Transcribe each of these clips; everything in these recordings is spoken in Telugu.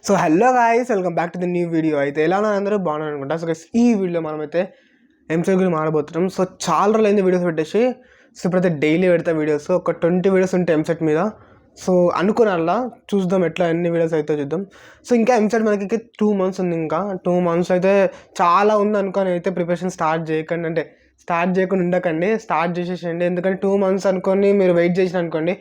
So hello guys, welcome back to the new video. అయితే ఎలా ఉన్నారు అందరూ? బాగున్నారు అనుకుంటా. సో గైస్, ఈ వీడియో మనమైతే ఎంసెట్ గురించి మాట్లాడబోతున్నాం. సో చాలా రోజులైంది వీడియోస్ పెట్టేసి. సో ఇప్పుడైతే డైలీ పెడతా వీడియోస్, ఒక 20 వీడియోస్ ఉంటాయి ఎంసెట్ మీద. సో అనుకున్నా చూద్దాం ఎట్లా ఎన్ని వీడియోస్ అయితే చూద్దాం. సో ఇంకా ఎంసెట్ మనకి 2 months ఉంది. ఇంకా 2 months అయితే చాలా ఉంది అనుకొని అయితే ప్రిపరేషన్ స్టార్ట్ చేయకండి. అంటే స్టార్ట్ చేయకుండా ఉండకండి, స్టార్ట్ చేసేసేయండి. ఎందుకంటే 2 months అనుకొని మీరు వెయిట్ చేసిన అనుకోండి,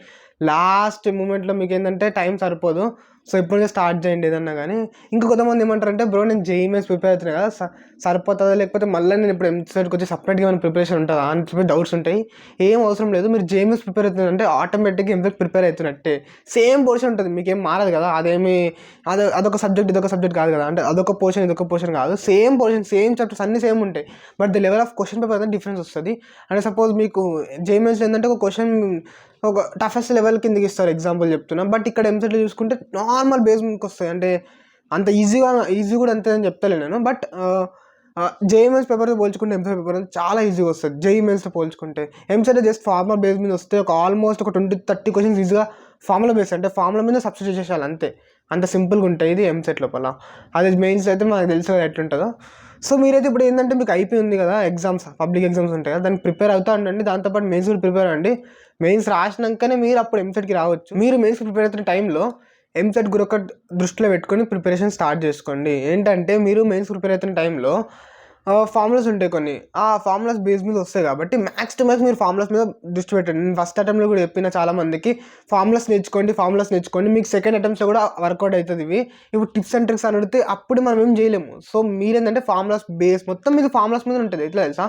లాస్ట్ మూమెంట్లో మీకు ఏంటంటే టైం సరిపోదు. సో ఇప్పుడే స్టార్ట్ చేయండి ఏదన్నా కానీ. ఇంకా కొంతమంది ఏమంటారంటే, బ్రో నేను జేఈఈ మెయిన్స్ ప్రిపేర్ అవుతున్నాయి కదా, సరిపోతుందా లేకపోతే మళ్ళీ నేను ఇప్పుడు ఎంసెట్కి వచ్చి సపరేట్గా ఏమైనా ప్రిపరేషన్ ఉంటుందా అని చెప్పి డౌట్స్ ఉంటాయి. ఏం అవసరం లేదు. మీరు జేఈఈ మెయిన్స్ ప్రిపేర్ అవుతుందంటే ఆటోమేటిక్గా ఎంసెట్ ప్రిపేర్ అవుతున్నట్టే. సేమ్ పోర్షన్ ఉంటుంది, మీకేం మారదు కదా. అదొక సబ్జెక్ట్ ఇదొక సబ్జెక్ట్ కాదు కదా. అంటే అదొక పోర్షన్ ఇదొక పోర్షన్ కాదు, సేమ్ పోర్షన్ సేమ్ చాప్టర్స్ అన్ని సేమ్ ఉంటాయి. But the level of question paper అనేది డిఫరెన్స్ వస్తుంది. అంటే సపోజ్ మీకు జేఈఈ మెయిన్స్ ఏంటంటే ఒక క్వశ్చన్ ఒక టఫెస్ట్ లెవెల్ కిందకి ఇస్తారు, ఎగ్జాంపుల్ చెప్తున్నా. బట్ ఇక్కడ ఎంసెట్లో చూసుకుంటే నార్మల్ బేస్ మీకు వస్తాయి. అంటే అంత ఈజీ కూడా అంతే అని చెప్తాను నేను. బట్ జేఈఈ మెయిన్స్ పేపర్తో పోల్చుకుంటే ఎంసెట్ పేపర్ చాలా ఈజీగా వస్తుంది జేఈఈ మెయిన్స్తో పోల్చుకుంటే. ఎంసెట్ జస్ట్ ఫార్ములా బేస్ మీద వస్తే ఆల్మోస్ట్ ఒక 20-30 క్వశ్చన్స్ ఈజీగా ఫార్ములా బేస్, అంటే ఫార్ములా మీద సబ్స్టిట్యూట్ చేసేయాలి అంతే. అంత సింపుల్గా ఉంటాయి ఇది ఎంసెట్ లోపల. అదే మెయిన్స్ అయితే మనకు తెలుసు కదా ఎట్లుంటుందో. సో మీరైతే ఇప్పుడు ఏంటంటే మీకు అయిపోయి ఉంది కదా, ఎగ్జామ్స్ పబ్లిక్ ఎగ్జామ్స్ ఉంటాయి కదా, దానికి ప్రిపేర్ అవుతా ఉండండి. దాంతోపాటు మెయిన్స్ కూడా ప్రిపేర్ అవ్వండి. మెయిన్స్ రాసినాకనే మీరు అప్పుడు ఎంసెట్కి రావచ్చు. మీరు మెయిన్స్ ప్రిపేర్ అవుతున్న టైంలో ఎంసెట్ గురి ఒక దృష్టిలో పెట్టుకొని ప్రిపరేషన్ స్టార్ట్ చేసుకోండి. ఏంటంటే మీరు మెయిన్స్ ప్రిపేర్ అవుతున్న టైంలో ఫార్ములాస్ ఉంటాయి కొన్ని, ఆ ఫార్ములాస్ బేస్ మీద వస్తాయి కాబట్టి మ్యాక్స్ టు మ్యాక్స్ మీరు ఫార్ములాస్ మీద దృష్టి పెట్టండి. నేను ఫస్ట్ అటెంప్ట్లో కూడా చెప్పిన చాలా మందికి ఫార్ములాస్ నేర్చుకోండి, మీకు సెకండ్ అటెంప్ట్స్లో కూడా వర్కౌట్ అవుతుంది. ఇప్పుడు టిప్స్ అండ్ ట్రిక్స్ అని అడిగితే అప్పుడు మనం ఏం చేయలేము. సో మీరేంటంటే ఫార్ములాస్ బేస్ మొత్తం మీకు ఫార్ములాస్ మీద ఉంటుంది, ఎట్లా తెలుసా.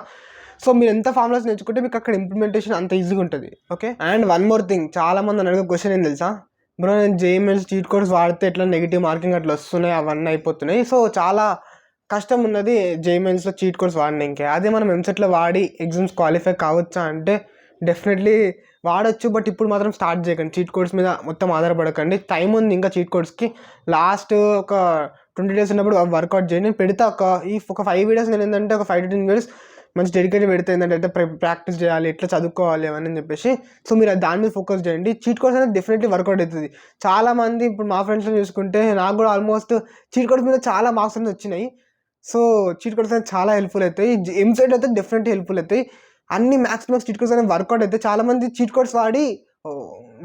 సో మీరు ఎంత ఫార్ములాస్ నేర్చుకుంటే మీకు అక్కడ ఇంప్లిమెంటేషన్ అంత ఈజీగా ఉంటుంది. Okay, and one more thing, చాలా మంది అడిగే క్వశ్చన్ ఏం తెలుసా, బ్రో నేను జేఈఈ మెయిన్స్ చీట్ కోడ్స్ వాడితే ఎట్లా నెగిటివ్ మార్కింగ్ అట్లా వస్తున్నాయి, అవన్నీ అయిపోతున్నాయి. సో చాలా కష్టం ఉన్నది జేఈఈ మెయిన్స్లో చీట్ కోడ్స్ వాడినాకే. అదే మనం ఎంసెట్లో వాడి ఎగ్జామ్స్ క్వాలిఫై కావచ్చా అంటే డెఫినెట్లీ వాడచ్చు. బట్ ఇప్పుడు మాత్రం స్టార్ట్ చేయకండి, చీట్ కోడ్స్ మీద మొత్తం ఆధారపడకండి. టైం ఉంది ఇంకా చీట్ కోడ్స్కి. లాస్ట్ ఒక 20 days ఉన్నప్పుడు వర్కౌట్ చేయండి. నేను పెడతా ఒక 5 videos. నేను ఏంటంటే ఒక 5 to 10 videos మంచి డెడికేటెడ్ పెడితే ఏంటంటే ప్రాక్టీస్ చేయాలి, ఎట్లా చదువుకోవాలి అవన్నీ చెప్పేసి. సో మీరు దాని మీద ఫోకస్ చేయండి. చీట్ కోడ్స్ అనేది డెఫినెట్లీ వర్కౌట్ అవుతుంది. చాలామంది ఇప్పుడు మా ఫ్రెండ్స్లో చూసుకుంటే నాకు కూడా ఆల్మోస్ట్ చీట్ కోడ్స్ మీద చాలా మార్క్స్ అనేది వచ్చినాయి. సో చీట్ కోడ్స్ అనేది చాలా హెల్ప్ఫుల్ అవుతాయి. ఎంసెట్ అయితే డెఫినెట్లీ హెల్ప్ఫుల్ అవుతాయి. అన్ని మ్యాక్స్ చీట్ కోడ్స్ అనేది వర్కౌట్ అవుతాయి. చాలామంది చీట్ కోడ్స్ వాడి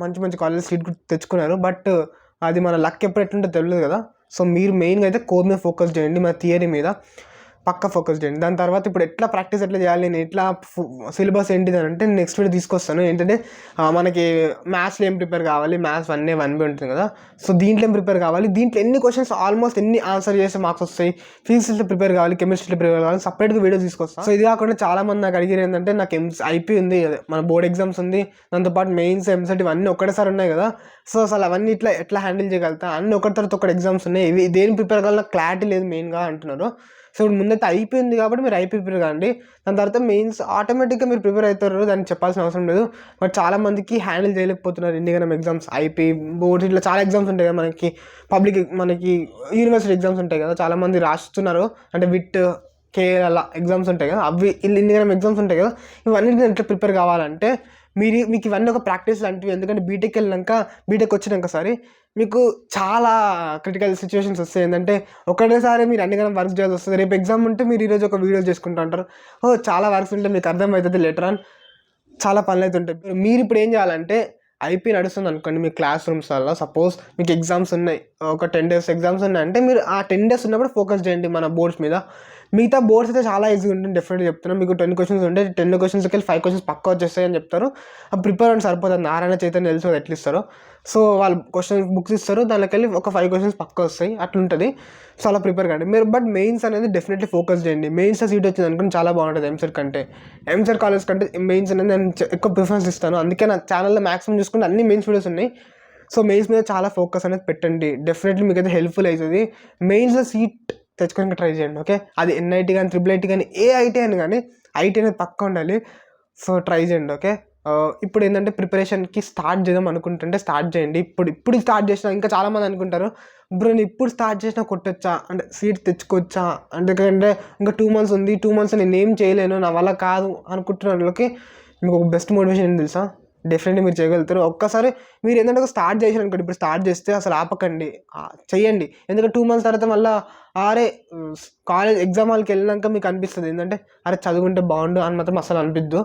మంచి కాలేజ్ సీట్ తెచ్చుకున్నారు. బట్ అది మన లక్ ఎప్పుడు ఎట్లుంటే తెలియదు కదా. సో మీరు మెయిన్గా అయితే కోర్ మీద ఫోకస్ చేయండి, మన థియరీ మీద పక్కా ఫోకస్ చేయండి. దాని తర్వాత ఇప్పుడు ఎట్లా ప్రాక్టీస్ ఎట్లా చేయాలి, నేను ఎట్లా సిలబస్ ఏంటిది అని అంటే నెక్స్ట్ వీడియో తీసుకొస్తాను. ఏంటంటే మనకి మ్యాథ్స్లో ఏం ప్రిపేర్ కావాలి, మ్యాథ్స్ 1A 1B ఉంటుంది కదా. సో దీంట్లో ఏం ప్రిపేర్ కావాలి, దీంట్లో ఎన్ని క్వశ్చన్స్ ఆల్మోస్ట్ ఎన్ని ఆన్సర్ చేస్తే మార్క్స్ వస్తాయి, ఫిజిక్స్లో ప్రిపేర్ కావాలి, కెమిస్ట్రీలో ప్రిపేర్ కావాలి, సపరేట్గా వీడియో తీసుకొస్తాను. సో ఇది కాకుండా చాలా మంది నాకు అడిగారు ఏంటంటే, నాకు ఐపీ ఉంది, మన బోర్డ్ ఎగ్జామ్స్ ఉంది, దాంతోపాటు మెయిన్స్ ఎంసెట్ ఇవన్నీ ఒకటేసారి ఉన్నాయి కదా. సో అసలు అవన్నీ ఎట్లా హ్యాండిల్ చేయగలుగుతా, అన్ని ఒకటి తర్వాత ఒకటి ఎగ్జామ్స్ ఉన్నాయి, ఇవి దేని ప్రిపేర్ కావాలి నాకు క్లారిటీ లేదు మెయిన్గా అంటున్నారు. సో ఇప్పుడు ముందైతే అయిపోయింది కాబట్టి మీరు ఐపీ ప్రిపేర్ కాండి. దాని తర్వాత మెయిన్స్ ఆటోమేటిక్గా మీరు ప్రిపేర్ అవుతారు, దాన్ని చెప్పాల్సిన అవసరం లేదు. బట్ చాలామందికి హ్యాండిల్ చేయలేకపోతున్నారు ఎన్నికైనా ఎగ్జామ్స్, ఐపీ బోర్డ్స్ ఇట్లా చాలా ఎగ్జామ్స్ ఉంటాయి కదా మనకి, మనకి యూనివర్సిటీ ఎగ్జామ్స్ ఉంటాయి కదా, చాలామంది రాస్తున్నారు. అంటే విట్ కేరళ ఎగ్జామ్స్ ఉంటాయి కదా, అవి ఇన్నికైనా ఎగ్జామ్స్ ఉంటాయి కదా. ఇవన్నీ ఎట్లా ప్రిపేర్ కావాలంటే మీకు ఇవన్నీ ఒక ప్రాక్టీస్ లాంటివి. ఎందుకంటే బీటెక్ వచ్చినాక మీకు చాలా క్రిటికల్ సిచ్యువేషన్స్ వస్తాయి. ఏంటంటే ఒకటేసారి మీరు అన్ని వర్క్ చేయాల్సి వస్తుంది. రేపు ఎగ్జామ్ ఉంటే మీరు ఈరోజు ఒక వీడియో చేసుకుంటూ ఉంటారు, చాలా వర్క్స్ ఉంటే మీకు అర్థమవుతుంది లేటర్ ఆన్, చాలా పనులు అయితే ఉంటాయి. మీరు ఇప్పుడు ఏం చేయాలంటే ఐపీ నడుస్తుంది అనుకోండి మీ క్లాస్ రూమ్స్లలో, సపోజ్ మీకు ఎగ్జామ్స్ ఉన్నాయి, ఒక 10 days ఎగ్జామ్స్ ఉన్నాయి అంటే మీరు ఆ 10 days ఉన్నప్పుడు ఫోకస్ చేయండి మన బోర్డ్స్ మీద. మిగతా బోర్డ్స్ అయితే చాలా ఈజీగా ఉంటుంది, డెఫినెట్గా చెప్తున్నాను. మీకు 10 questions ఉంటే 10 questionsకి 5 questions పక్కా వచ్చేస్తాయి అని చెప్తారు. ప్రిపేర్ అని సరిపోతుంది. నారాయణ చైతన్య తెలుసు అది ఎట్లా ఇస్తారో. సో వాళ్ళు బుక్స్ ఇస్తారు, దానిలోకి వెళ్ళి ఒక 5 questions పక్కా వస్తాయి, అట్లుంటుంది. సో అలా ప్రిపేర్ కండి మీరు. బట్ మెయిన్స్ అనేది డెఫినెట్లీ ఫోకస్ చేయండి. మెయిన్స్లో సీట్ వచ్చింది అనుకుని చాలా బాగుంటుంది ఎంసెట్ కంటే. ఎంసెట్ కాలేజ్ కంటే మెయిన్స్ అనేది నేను ఎక్కువ ప్రిఫరెన్స్ ఇస్తాను. అందుకే నా ఛానల్లో మ్యాక్సిమం చూసుకుంటే అన్ని మెయిన్స్ వీడియోస్ ఉన్నాయి. సో మెయిన్స్ మీద చాలా ఫోకస్ అనేది పెట్టండి, డెఫినెట్లీ మీకు అయితే హెల్ప్ఫుల్ అవుతుంది. మెయిన్స్లో సీట్ తెచ్చుకోడానికి ట్రై చేయండి. ఓకే, అది ఎన్ఐటీ కానీ IIIT కానీ ఏ ఐటీ అని కానీ ఐటీ అనేది పక్కా ఉండాలి. సో ట్రై చేయండి. ఓకే, ఇప్పుడు ఏంటంటే ప్రిపరేషన్కి స్టార్ట్ చేద్దాం అనుకుంటుంటే స్టార్ట్ చేయండి. ఇప్పుడు స్టార్ట్ చేసినా ఇంకా చాలామంది అనుకుంటారు, బ్రో నేను ఇప్పుడు స్టార్ట్ చేసినా కొట్టొచ్చా, అంటే సీట్ తెచ్చుకోవచ్చా, ఎందుకంటే ఇంకా 2 months ఉంది, 2 months నేను ఏం చేయలేను, నా వల్ల కాదు అనుకుంటున్న వాళ్ళకి మీకు ఒక బెస్ట్ మోటివేషన్ ఏం తెలుసా, డెఫినెట్లీ మీరు చేయగలుగుతారు. ఒక్కసారి మీరు ఏంటంటే స్టార్ట్ చేశారు అనుకోండి, ఇప్పుడు స్టార్ట్ చేస్తే అసలు ఆపకండి, చెయ్యండి. ఎందుకంటే 2 months తర్వాత మళ్ళీ అరే కాలేజ్ ఎగ్జామ్ హాల్కి వెళ్ళినాక మీకు అనిపిస్తుంది ఏంటంటే అరే చదువుకుంటే బాగుండు అని మాత్రం అసలు అనిపిద్దు.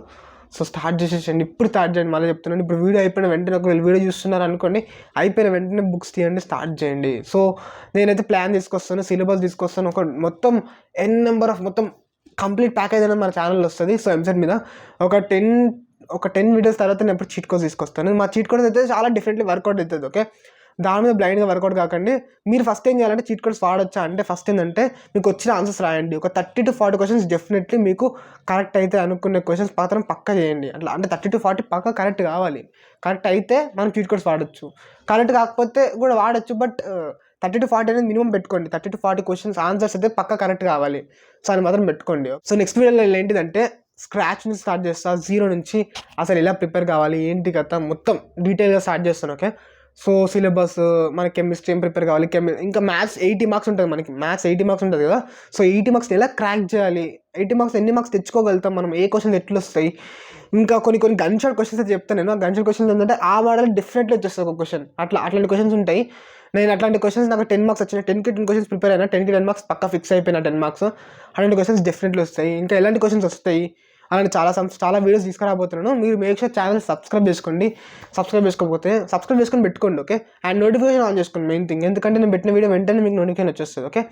సో స్టార్ట్ చేసేసండి, ఇప్పుడు స్టార్ట్ చేయండి. మళ్ళీ చెప్తున్నాను, ఇప్పుడు వీడియో అయిపోయిన వెంటనే ఒకవేళ వీడియో చూస్తున్నారు అనుకోండి, అయిపోయిన వెంటనే బుక్స్ తీయండి, స్టార్ట్ చేయండి. సో నేనైతే ప్లాన్ తీసుకొస్తాను, సిలబస్ తీసుకొస్తాను, ఒక మొత్తం నెంబర్ ఆఫ్ మొత్తం కంప్లీట్ ప్యాకేజ్ అనేది మన ఛానల్లో వస్తుంది. సో ఎంసెట్ మీద ఒక 10 వీడియోస్ తర్వాత నేను ఇప్పుడు చీట్ కోడ్స్ తీసుకొస్తాను. మా చీట్ కోడ్స్ అయితే చాలా డిఫరెంట్లీ వర్కౌట్ అవుతుంది. ఓకే, దాని మీద బ్లైండ్గా వర్కౌట్ కాకండి. మీరు ఫస్ట్ ఏం చేయాలంటే చీట్ కోడ్స్ వాడొచ్చా అంటే ఫస్ట్ ఏంటంటే మీకు వచ్చిన ఆన్సర్స్ రాయండి. ఒక 30 to 40 క్వశ్చన్స్ డెఫినెట్లీ మీకు కరెక్ట్ అయితే అనుకునే క్వశ్చన్స్ మాత్రం పక్కా చేయండి. అట్లా అంటే 30 to 40 పక్కా కరెక్ట్ కావాలి. కరెక్ట్ అయితే మనం చీట్ కోడ్స్ వాడచ్చు, కరెక్ట్ కాకపోతే కూడా వాడచ్చు. బట్ 30 to 40 అనేది మినిమం పెట్టుకోండి. 30 to 40 క్వశ్చన్స్ ఆన్సర్స్ అయితే పక్కా కరెక్ట్ కావాలి. సో అది మాత్రం పెట్టుకోండి. సో నెక్స్ట్ వీడియోలో ఏంటిదంటే స్క్రాచ్ నుంచి స్టార్ట్ చేస్తా, 0 నుంచి అసలు ఎలా ప్రిపేర్ కావాలి ఏంటి కథ మొత్తం డీటెయిల్గా స్టార్ట్ చేస్తాను. ఓకే, సో సిలబస్, మన కెమిస్ట్రీ ఏం ప్రిపేర్ కావాలి, ఇంకా మ్యాథ్స్ 80 మార్క్స్ ఉంటుంది, మనకి మ్యాథ్స్ 80 మార్క్స్ ఉంటుంది కదా. సో 80 మార్క్స్ ఎలా క్రాక్ చేయాలి, 80 మార్క్స్ ఎన్ని మార్క్స్ తెచ్చుకోగలుగుతాం మనం, ఏ క్వశ్చన్స్ ఎట్లా వస్తాయి, ఇంకా కొన్ని గన్ షాట్ క్వశ్చన్స్ అయితే చెప్తాను నేను. గన్ షాట్ క్వశ్చన్స్ ఏంటంటే ఆ మోడల్ డెఫినెట్లీ వచ్చేస్తుంది ఒక క్వశ్చన్, అట్లాంటి క్వశ్చన్స్ ఉంటాయి. నేను అట్లాంటి క్వశ్చన్స్ నాకు 10 మార్క్స్ వచ్చినాయి, 10కి 10 క్వశ్చన్స్ ప్రిపేర్ అయినా 10కి 10 మార్క్స్ పక్కా ఫిక్స్ అయిపోయినా 10 మార్క్స్. అలాంటి క్వశ్చన్స్ డెఫినెట్లీ వస్తాయి. ఇంకా ఎలాంటి క్వశ్చన్స్ వస్తాయి అలాంటి చాలా వీడియోస్ తీసుకురాబోతున్నాను. మీరు మేక్ షూర్ ఛానల్ సబ్స్క్రైబ్ చేసుకోండి. సబ్స్క్రైబ్ చేసుకోకపోతే సబ్స్క్రైబ్ చేసుకొని పెట్టుకోండి. ఓకే, అండ్ నోటిఫికేషన్ ఆన్ చేసుకోండి, మెయిన్ థింగ్. ఎందుకంటే నేను పెట్టిన వీడియో వెంటనే మీకు నోటిఫికేషన్ వచ్చేస్తుంది. ఓకే,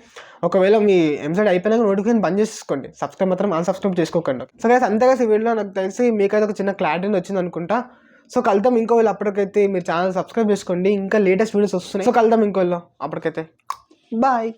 ఒకవేళ మీ ఎంసెట్ అయిపోయినాక నోటిఫికేషన్ బంద్ చేసుకోండి, సబ్స్క్రైబ్ మాత్రం అన్సబ్స్క్రైబ్ చేసుకోకండి. సో గైస్ అంతేగా ఈ వీడియోలో నాకు తెలిసి మీకైతే ఒక చిన్న క్లారిటీ వచ్చింది అనుకుంటా. సో కలుద్దాం ఇంకో వీళ్ళు, అప్పటికైతే మీరు ఛానల్ సబ్స్క్రైబ్ చేసుకోండి, ఇంకా లేటెస్ట్ వీడియోస్ వస్తున్నాయి. సో కలుద్దాం ఇంకో వీళ్ళు, అప్పటికైతే బాయ్.